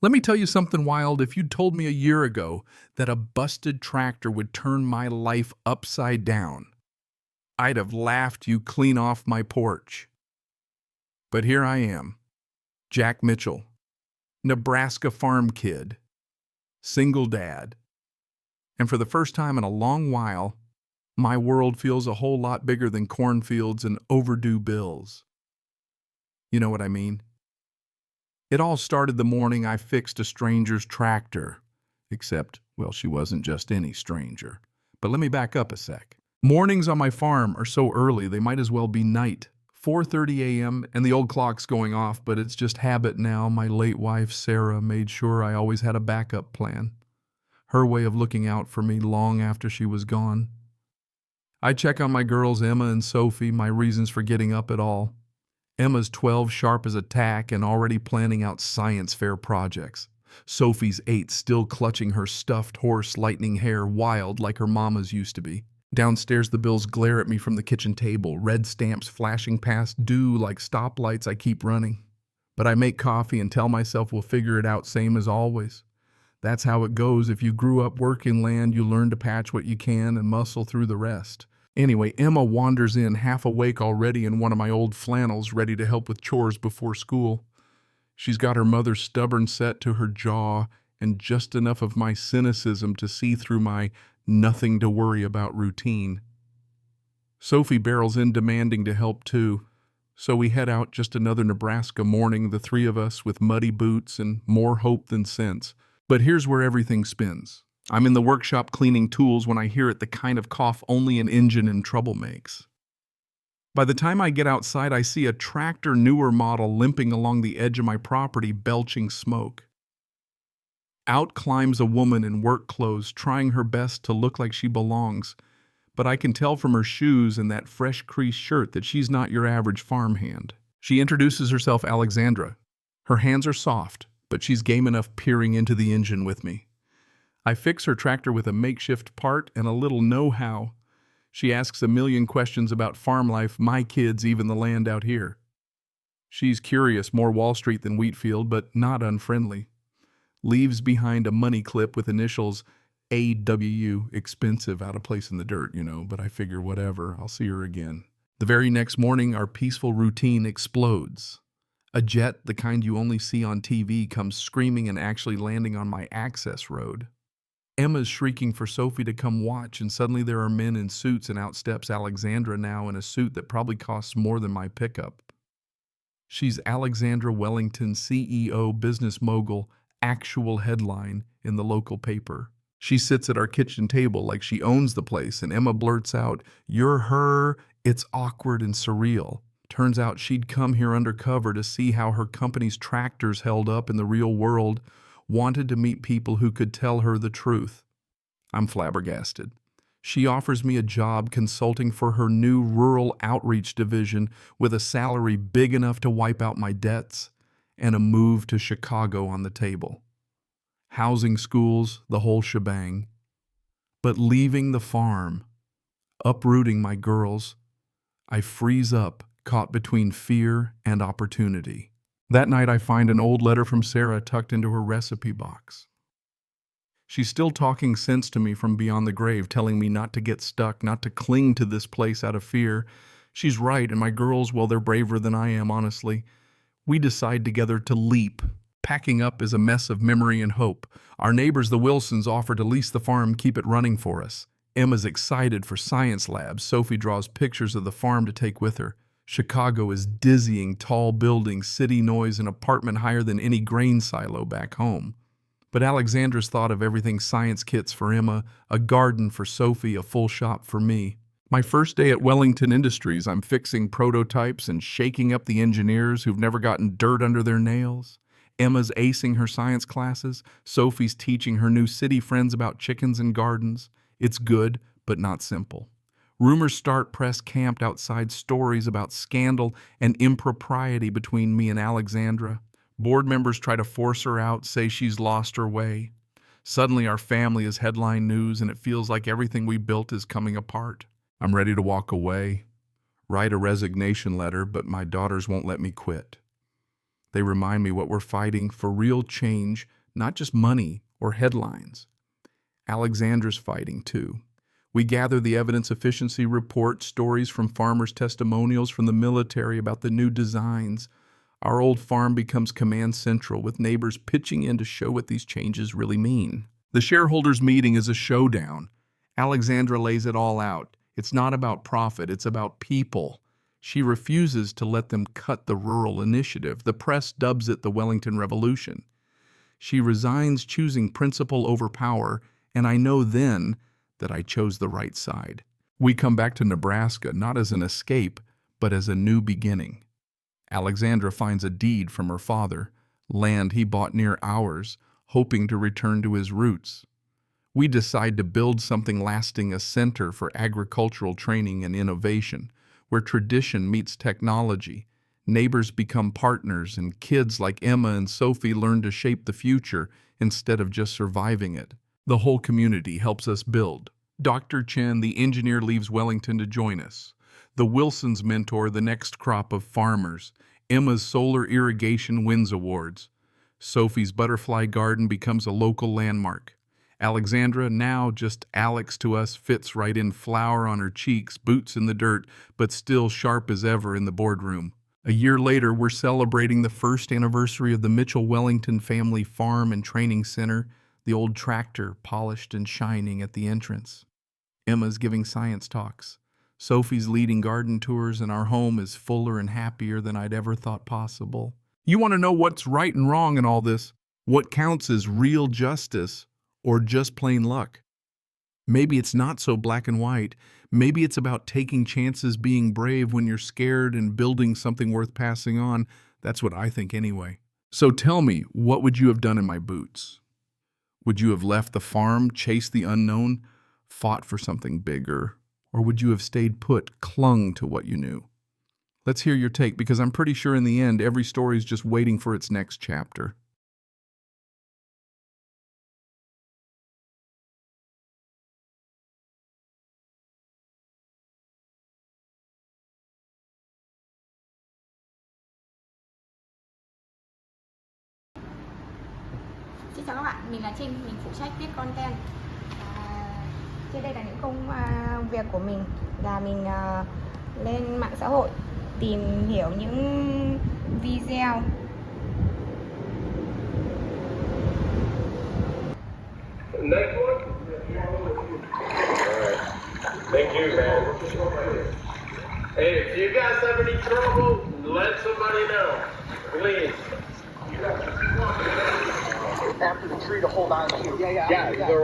Let me tell you something wild. If you'd told me a year ago that a busted tractor would turn my life upside down, I'd have laughed you clean off my porch. But here I am, Jack Mitchell, Nebraska farm kid, single dad. And for the first time in a long while, my world feels a whole lot bigger than cornfields and overdue bills. You know what I mean? It all started the morning I fixed a stranger's tractor. Except, well, she wasn't just any stranger. But let me back up a sec. Mornings on my farm are so early they might as well be night. 4:30 a.m. and the old clock's going off, but it's just habit now. My late wife, Sarah, made sure I always had a backup plan. Her way of looking out for me long after she was gone. I check on my girls, Emma and Sophie, my reasons for getting up at all. Emma's 12, sharp as a tack, and already planning out science fair projects. Sophie's 8, still clutching her stuffed horse lightning hair, wild like her mama's used to be. Downstairs, the bills glare at me from the kitchen table, red stamps flashing past due like stoplights I keep running. But I make coffee and tell myself we'll figure it out same as always. That's how it goes. If you grew up working land, you learn to patch what you can and muscle through the rest. Anyway, Emma wanders in, half awake already in one of my old flannels, ready to help with chores before school. She's got her mother's stubborn set to her jaw and just enough of my cynicism to see through my nothing to worry about routine. Sophie barrels in demanding to help too, so we head out just another Nebraska morning, the three of us with muddy boots and more hope than sense. But here's where everything spins. I'm in the workshop cleaning tools when I hear it, the kind of cough only an engine in trouble makes. By the time I get outside, I see a tractor newer model limping along the edge of my property, belching smoke. Out climbs a woman in work clothes, trying her best to look like she belongs, but I can tell from her shoes and that fresh creased shirt that she's not your average farmhand. She introduces herself Alexandra. Her hands are soft, but she's game enough peering into the engine with me. I fix her tractor with a makeshift part and a little know-how. She asks a million questions about farm life, my kids, even the land out here. She's curious, more Wall Street than Wheatfield, but not unfriendly. Leaves behind a money clip with initials AW, expensive, out of place in the dirt, but I figure whatever, I'll see her again. The very next morning, our peaceful routine explodes. A jet, the kind you only see on TV, comes screaming and actually landing on my access road. Emma's shrieking for Sophie to come watch, and suddenly there are men in suits, and out steps Alexandra, now in a suit that probably costs more than my pickup. She's Alexandra Wellington, CEO, business mogul, actual headline in the local paper. She sits at our kitchen table like she owns the place, and Emma blurts out, "You're her." It's awkward and surreal. Turns out she'd come here undercover to see how her company's tractors held up in the real world, wanted to meet people who could tell her the truth. I'm flabbergasted. She offers me a job consulting for her new rural outreach division with a salary big enough to wipe out my debts and a move to Chicago on the table. Housing, schools, the whole shebang. But leaving the farm, uprooting my girls, I freeze up, caught between fear and opportunity. That night I find an old letter from Sarah tucked into her recipe box. She's still talking sense to me from beyond the grave, telling me not to get stuck, not to cling to this place out of fear. She's right, and my girls, well, they're braver than I am, honestly. We decide together to leap. Packing up is a mess of memory and hope. Our neighbors, the Wilsons, offer to lease the farm, keep it running for us. Emma's excited for science labs. Sophie draws pictures of the farm to take with her. Chicago is dizzying, tall buildings, city noise, an apartment higher than any grain silo back home. But Alexandra's thought of everything: science kits for Emma, a garden for Sophie, a full shop for me. My first day at Wellington Industries, I'm fixing prototypes and shaking up the engineers who've never gotten dirt under their nails. Emma's acing her science classes. Sophie's teaching her new city friends about chickens and gardens. It's good, but not simple. Rumors start, press camped outside, stories about scandal and impropriety between me and Alexandra. Board members try to force her out, say she's lost her way. Suddenly our family is headline news, and it feels like everything we built is coming apart. I'm ready to walk away, write a resignation letter, but my daughters won't let me quit. They remind me what we're fighting for: real change, not just money or headlines. Alexandra's fighting too. We gather the evidence efficiency report, stories from farmers' testimonials from the military about the new designs. Our old farm becomes command central, with neighbors pitching in to show what these changes really mean. The shareholders' meeting is a showdown. Alexandra lays it all out. It's not about profit, it's about people. She refuses to let them cut the rural initiative. The press dubs it the Wellington Revolution. She resigns, choosing principle over power, and I know then that I chose the right side. We come back to Nebraska not as an escape, but as a new beginning. Alexandra finds a deed from her father, land he bought near ours, hoping to return to his roots. We decide to build something lasting, a center for agricultural training and innovation, where tradition meets technology. Neighbors become partners, and kids like Emma and Sophie learn to shape the future instead of just surviving it. The whole community helps us build. Dr. Chen, the engineer, leaves Wellington to join us. The Wilsons mentor the next crop of farmers. Emma's solar irrigation wins awards. Sophie's butterfly garden becomes a local landmark. Alexandra, now just Alex to us, fits right in, flour on her cheeks, boots in the dirt, but still sharp as ever in the boardroom. A year later, we're celebrating the first anniversary of the Mitchell-Wellington Family Farm and Training Center, the old tractor polished and shining at the entrance. Emma's giving science talks. Sophie's leading garden tours, and our home is fuller and happier than I'd ever thought possible. You want to know what's right and wrong in all this? What counts as real justice or just plain luck? Maybe it's not so black and white. Maybe it's about taking chances, being brave when you're scared, and building something worth passing on. That's what I think anyway. So tell me, what would you have done in my boots? Would you have left the farm, chased the unknown, fought for something bigger? Or would you have stayed put, clung to what you knew? Let's hear your take, because I'm pretty sure in the end, every story is just waiting for its next chapter. Xin chào các bạn, mình là Trinh, mình phụ trách viết content. Trên đây là những công việc của mình, là mình lên mạng xã hội tìm hiểu những video. Next one? Alright. Thank you, man. Hey, if you guys have any trouble, let somebody know. Please. After the tree to hold on to. Yeah, they're